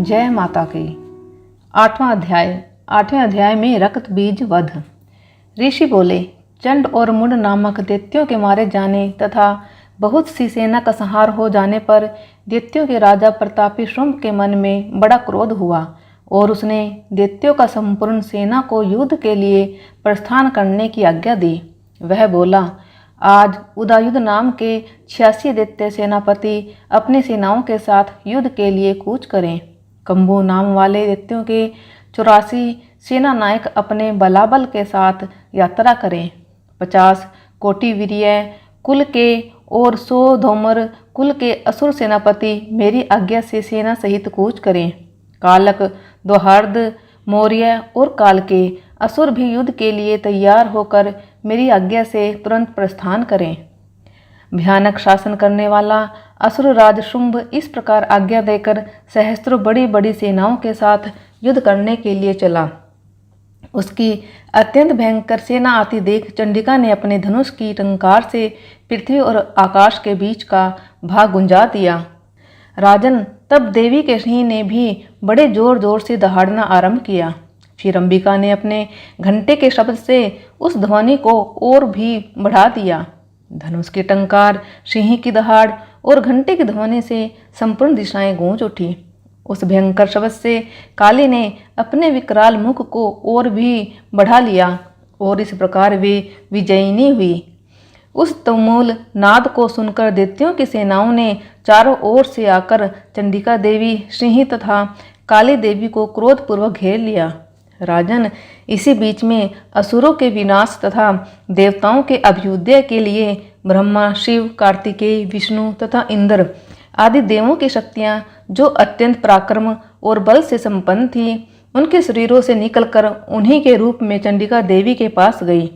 जय माता की। 8वां अध्याय में रक्त बीज वध। ऋषि बोले, चंड और मुंड नामक दैत्यों के मारे जाने तथा बहुत सी सेना का संहार हो जाने पर दैत्यों के राजा प्रतापी शुंभ के मन में बड़ा क्रोध हुआ और उसने दैत्यों का संपूर्ण सेना को युद्ध के लिए प्रस्थान करने की आज्ञा दी। वह बोला, आज उदायुध नाम के 86 दैत्य सेनापति अपनी सेनाओं के साथ युद्ध के लिए कूच करें। कंबू नाम वाले दैत्यों के 84 सेना नायक अपने बलाबल के साथ यात्रा करें। 50 कोटि वीर्य कुल के और 100 धौमर कुल के असुर सेनापति मेरी आज्ञा से सेना सहित कूच करें। कालक, द्वाहार्द, मौर्य और काल के असुर भी युद्ध के लिए तैयार होकर मेरी आज्ञा से तुरंत प्रस्थान करें। भयानक शासन करने वाला असुर राज शुंभ इस प्रकार आज्ञा देकर सहस्त्रों बड़ी बड़ी सेनाओं के साथ युद्ध करने के लिए चला। उसकी अत्यंत भयंकर सेना आती देख चंडिका ने अपने धनुष की टंकार से पृथ्वी और आकाश के बीच का भाग गुंजा दिया। राजन, तब देवी के सिंह ने भी बड़े जोर जोर से दहाड़ना आरंभ किया। फिर अंबिका ने अपने घंटे के शब्द से उस ध्वनि को और भी बढ़ा दिया। धनुष की टंकार, सिंह की दहाड़ और घंटे की ध्वनि से संपूर्ण दिशाएं गूंज उठी। उस भयंकर शब्द से काली ने अपने विकराल मुख को और भी बढ़ा लिया और इस प्रकार वे विजयिनी हुई। उस तुमुल नाद को सुनकर दैत्यों की सेनाओं ने चारों ओर से आकर चंडिका देवी, सिंह तथा काली देवी को क्रोधपूर्वक घेर लिया। राजन, इसी बीच में असुरों के विनाश तथा देवताओं के अभ्युदय के लिए ब्रह्मा, शिव, कार्तिकेय, विष्णु तथा इंद्र आदि देवों की शक्तियां जो अत्यंत पराक्रम और बल से संपन्न थीं, उनके शरीरों से निकलकर उन्हीं के रूप में चंडिका देवी के पास गई।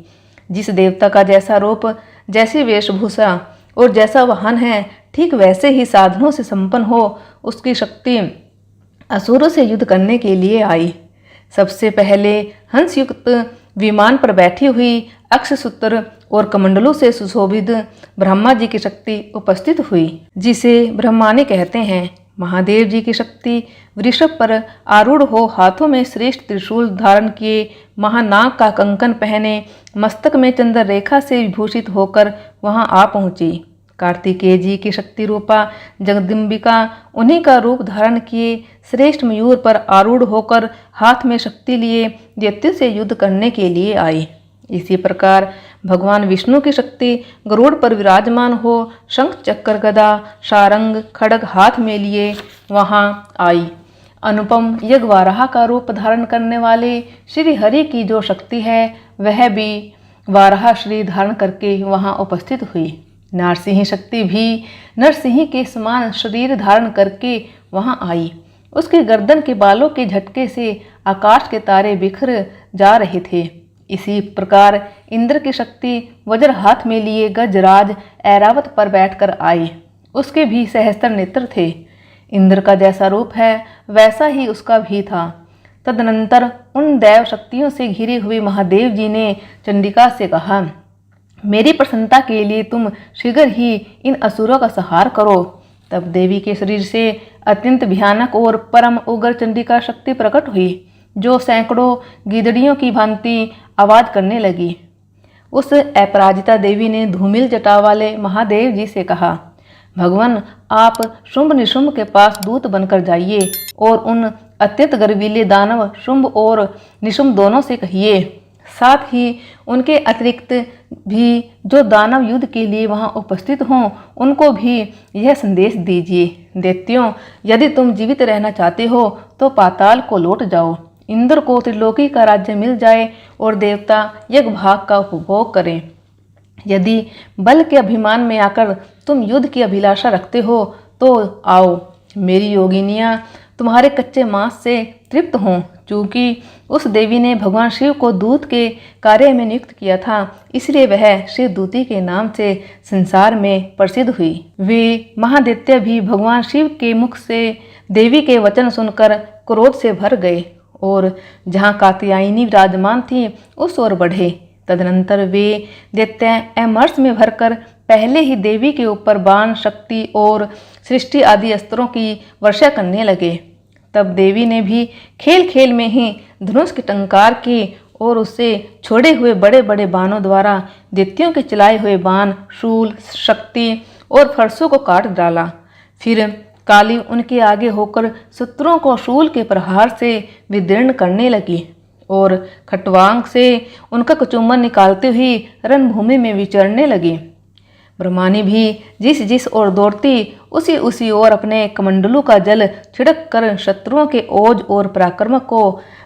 जिस देवता का जैसा रूप, जैसी वेशभूषा और जैसा वाहन है, ठीक वैसे ही साधनों से संपन्न हो उसकी शक्ति असुरों से युद्ध करने के लिए आई। सबसे पहले हंसयुक्त विमान पर बैठी हुई अक्षसूत्र और कमंडलों से सुशोभित ब्रह्मा जी की शक्ति उपस्थित हुई, जिसे ब्रह्मानी कहते हैं। महादेव जी की शक्ति वृषभ पर आरूढ़ हो हाथों में श्रेष्ठ त्रिशूल धारण किए, महानाग का कंकन पहने, मस्तक में चंद्र रेखा से विभूषित होकर वहां आ पहुंची। कार्तिकेय जी की शक्ति रूपा जगदम्बिका उन्हीं का रूप धारण किए श्रेष्ठ मयूर पर आरूढ़ होकर हाथ में शक्ति लिए दैत्यों से युद्ध करने के लिए आई। इसी प्रकार भगवान विष्णु की शक्ति गरुड़ पर विराजमान हो शंख, चक्र, गदा, सारंग, खड्ग हाथ में लिए वहां आई। अनुपम यज्ञवाराह का रूप धारण करने वाले श्री हरि की जो शक्ति है, वह भी वाराह श्री धारण करके वहां उपस्थित हुई। नारसिंह शक्ति भी नरसिंह के समान शरीर धारण करके वहां आई। उसके गर्दन के बालों के झटके से आकाश के तारे बिखर जा रहे थे। इसी प्रकार इंद्र की शक्ति वज्र हाथ में लिए गजराज ऐरावत पर बैठकर आई। उसके भी सहस्त्र नेत्र थे। इंद्र का जैसा रूप है वैसा ही उसका भी था। तदनंतर उन दैव शक्तियों से घिरे हुए महादेव जी ने चंडिका से कहा, मेरी प्रसन्नता के लिए तुम शीघ्र ही इन असुरों का संहार करो। तब देवी के शरीर से अत्यंत भयानक और परम उग्र चंडिका शक्ति प्रकट हुई, जो सैकड़ों गीदड़ियों की भांति आवाज करने लगी। उस अपराजिता देवी ने धूमिल जटा वाले महादेव जी से कहा, भगवान, आप शुंभ निशुंभ के पास दूत बनकर जाइए और उन अत्यंत गर्वीले दानव शुंभ और निशुंभ दोनों से कहिए, साथ ही उनके अतिरिक्त भी जो दानव युद्ध के लिए वहां उपस्थित हों, उनको भी यह संदेश दीजिए, दैत्यों, यदि तुम जीवित रहना चाहते हो तो पाताल को लौट जाओ। इंद्र को त्रिलोकी का राज्य मिल जाए और देवता यज्ञ भाग का उपभोग करें। यदि बल के अभिमान में आकर तुम युद्ध की अभिलाषा रखते हो तो आओ, मेरी योगिनियां तुम्हारे कच्चे मांस से तृप्त हों। चूंकि उस देवी ने भगवान शिव को दूत के कार्य में नियुक्त किया था, इसलिए वह शिवदूती के नाम से संसार में प्रसिद्ध हुई। वे महादैत्य भी भगवान शिव के मुख से देवी के वचन सुनकर क्रोध से भर गए और जहाँ कात्यायनी विराजमान थी उस ओर बढ़े। तदनंतर वे दैत्य अमरस में भरकर पहले ही देवी के ऊपर बाण, शक्ति और सृष्टि आदि अस्त्रों की वर्षा करने लगे। तब देवी ने भी खेल खेल में ही धनुष की टंकार की और उससे छोड़े हुए बड़े बड़े बाणों द्वारा दैत्यों के चलाए हुए बाण, शूल, शक्ति और फरसों को काट डाला। फिर काली उनके आगे होकर शत्रुओं को शूल के प्रहार से विदीर्ण करने लगी और खटवांग से उनका कुचुम्बन निकालते हुए रणभूमि में विचरने लगी। ब्रह्मानी भी जिस जिस ओर दौड़ती उसी उसी ओर अपने कमंडलू का जल छिड़क कर शत्रुओं के ओज और पराक्रम को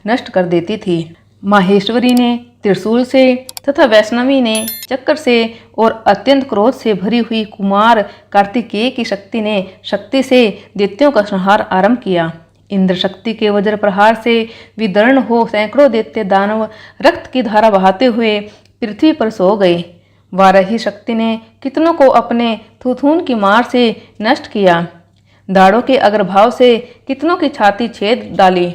नष्ट कर देती थी। माहेश्वरी ने त्रिशूल से तथा वैष्णवी ने चक्र से और अत्यंत क्रोध से भरी हुई कुमार कार्तिकेय की शक्ति से दैत्यों का संहार आरंभ किया। इंद्र शक्ति के वज्र प्रहार से विदर्ण हो सैकड़ों दैत्य दानव रक्त की धारा बहाते हुए पृथ्वी पर सो गए। वाराही शक्ति ने कितनों को अपने थुथून की मार से नष्ट किया। दाढ़ों के अग्रभाव से कितनों की छाती छेद डाली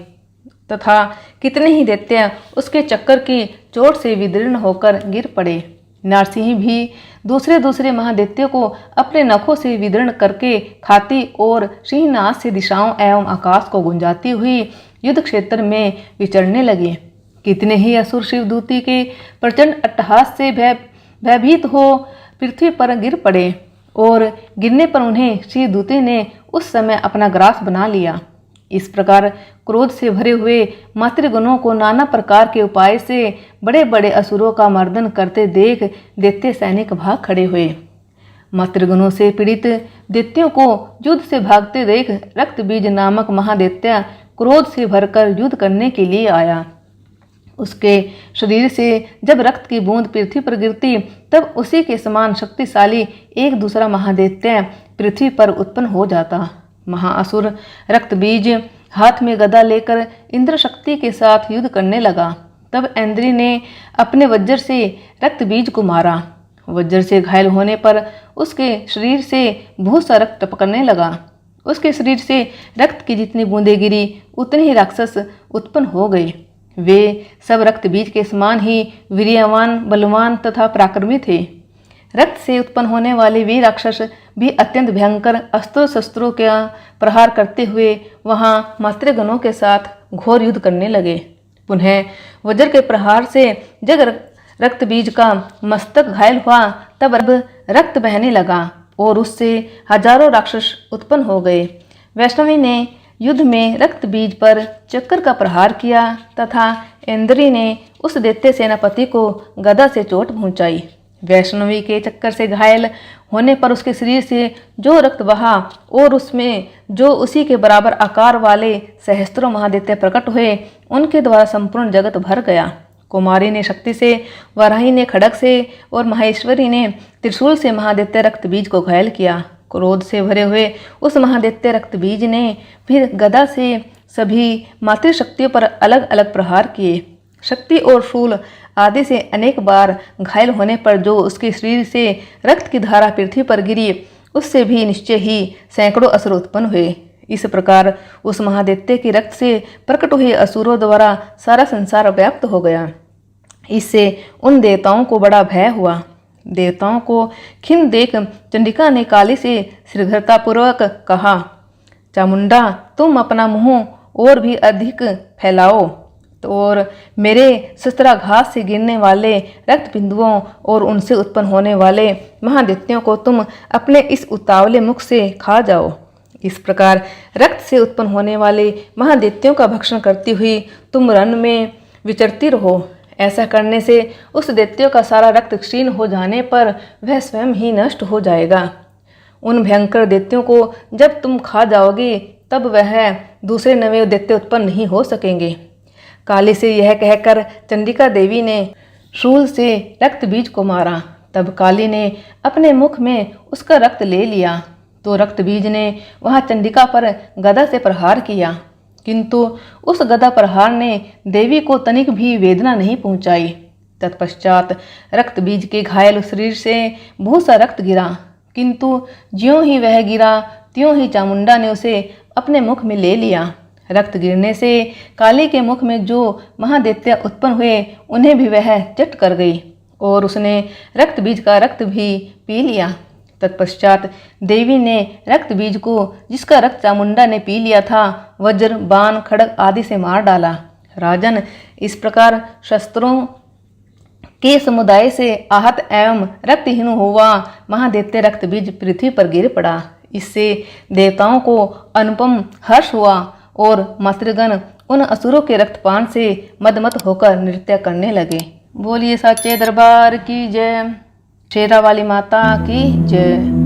तथा कितने ही दैत्य उसके चक्कर की चोट से विदीर्ण होकर गिर पड़े। नरसिंह भी दूसरे महादैत्यों को अपने नखों से विदीर्ण करके खाती और सिंहनाद से दिशाओं एवं आकाश को गुंजाती हुई युद्ध क्षेत्र में विचरने लगी। कितने ही असुर शिवदूती के प्रचंड अट्टहास से भयभीत हो पृथ्वी पर गिर पड़े और गिरने पर उन्हें शिवदूती ने उस समय अपना ग्रास बना लिया। इस प्रकार क्रोध से भरे हुए मातृगणों को नाना प्रकार के उपाय से बड़े बड़े असुरों का मर्दन करते देख दैत्य सैनिक भाग खड़े हुए। मातृगणों से पीड़ित दैत्यों को युद्ध से भागते देख रक्तबीज नामक महादैत्य क्रोध से भरकर युद्ध करने के लिए आया। उसके शरीर से जब रक्त की बूंद पृथ्वी पर गिरती तब उसी के समान शक्तिशाली एक दूसरा महादैत्य पृथ्वी पर उत्पन्न हो जाता। महाअसुर रक्तबीज हाथ में गदा लेकर इंद्र शक्ति के साथ युद्ध करने लगा। तब इंद्री ने अपने वज्र से रक्तबीज को मारा। वज्र से घायल होने पर उसके शरीर से बहुत सा रक्त टपकने लगा। उसके शरीर से रक्त की जितनी बूंदें गिरी उतने ही राक्षस उत्पन्न हो गए। वे सब रक्तबीज के समान ही वीर्यवान, बलवान तथा पराक्रमी थे। रक्त से उत्पन्न होने वाले वे राक्षस भी अत्यंत भयंकर अस्त्रों शस्त्रों का प्रहार करते हुए वहां मातृगणों के साथ घोर युद्ध करने लगे। पुनः वज्र के प्रहार से जब रक्तबीज का मस्तक घायल हुआ तब रक्त बहने लगा और उससे हजारों राक्षस उत्पन्न हो गए। वैष्णवी ने युद्ध में रक्तबीज पर चक्र का प्रहार किया तथा इंद्री ने उस दैत्य सेनापति को गदा से चोट पहुंचाई। वैष्णवी के चक्कर से घायल होने पर उसके शरीर से जो रक्त बहा और उसमें जो उसी के बराबर आकार वाले सहस्त्रों महादैत्य प्रकट हुए उनके द्वारा संपूर्ण जगत भर गया। कुमारी ने शक्ति से, वराही ने खड्ग से और माहेश्वरी ने त्रिशूल से महादैत्य रक्तबीज को घायल किया। क्रोध से भरे हुए उस महादैत्य रक्तबीज ने फिर गदा से सभी मातृशक्तियों पर अलग अलग प्रहार किए। शक्ति और शूल आदि से अनेक बार घायल होने पर जो उसके शरीर से रक्त की धारा पृथ्वी पर गिरी उससे भी निश्चय ही सैकड़ों असुर उत्पन्न हुए। इस प्रकार उस महादैत्य के रक्त से प्रकट हुए असुरों द्वारा सारा संसार व्याप्त हो गया। इससे उन देवताओं को बड़ा भय हुआ। देवताओं को खिन्न देख चंडिका ने काली से शीघ्रतापूर्वक कहा, चामुंडा तुम अपना मुंह और भी अधिक फैलाओ और मेरे शस्त्राघात से गिरने वाले रक्त बिंदुओं और उनसे उत्पन्न होने वाले महादैत्यों को तुम अपने इस उतावले मुख से खा जाओ। इस प्रकार रक्त से उत्पन्न होने वाले महादैत्यों का भक्षण करती हुई तुम रण में विचरती रहो। ऐसा करने से उस दैत्यों का सारा रक्त क्षीण हो जाने पर वह स्वयं ही नष्ट हो जाएगा। उन भयंकर दैत्यों को जब तुम खा जाओगे तब वह दूसरे नवे दैत्य उत्पन्न नहीं हो सकेंगे। काली से यह कहकर चंडिका देवी ने शूल से रक्तबीज को मारा। तब काली ने अपने मुख में उसका रक्त ले लिया तो रक्तबीज ने वहां चंडिका पर गदा से प्रहार किया, किंतु उस गदा प्रहार ने देवी को तनिक भी वेदना नहीं पहुंचाई। तत्पश्चात रक्तबीज के घायल शरीर से बहुत सा रक्त गिरा, किंतु ज्यों ही वह गिरा त्यों ही चामुंडा ने उसे अपने मुख में ले लिया। रक्त गिरने से काली के मुख में जो महादैत्य उत्पन्न हुए उन्हें भी वह चट कर गई और उसने रक्तबीज का रक्त भी पी लिया। तत्पश्चात देवी ने रक्त बीज को, जिसका रक्त चामुंडा ने पी लिया था, वज्र, बाण, खड़ग आदि से मार डाला। राजन, इस प्रकार शस्त्रों के समुदाय से आहत एवं रक्तहीन हुआ महादैत्य रक्त बीज पृथ्वी पर गिर पड़ा। इससे देवताओं को अनुपम हर्ष हुआ और मातृगण उन असुरों के रक्तपान से मदमत होकर नृत्य करने लगे। बोलिए सच्चे दरबार की जय, शेरा वाली माता की जय।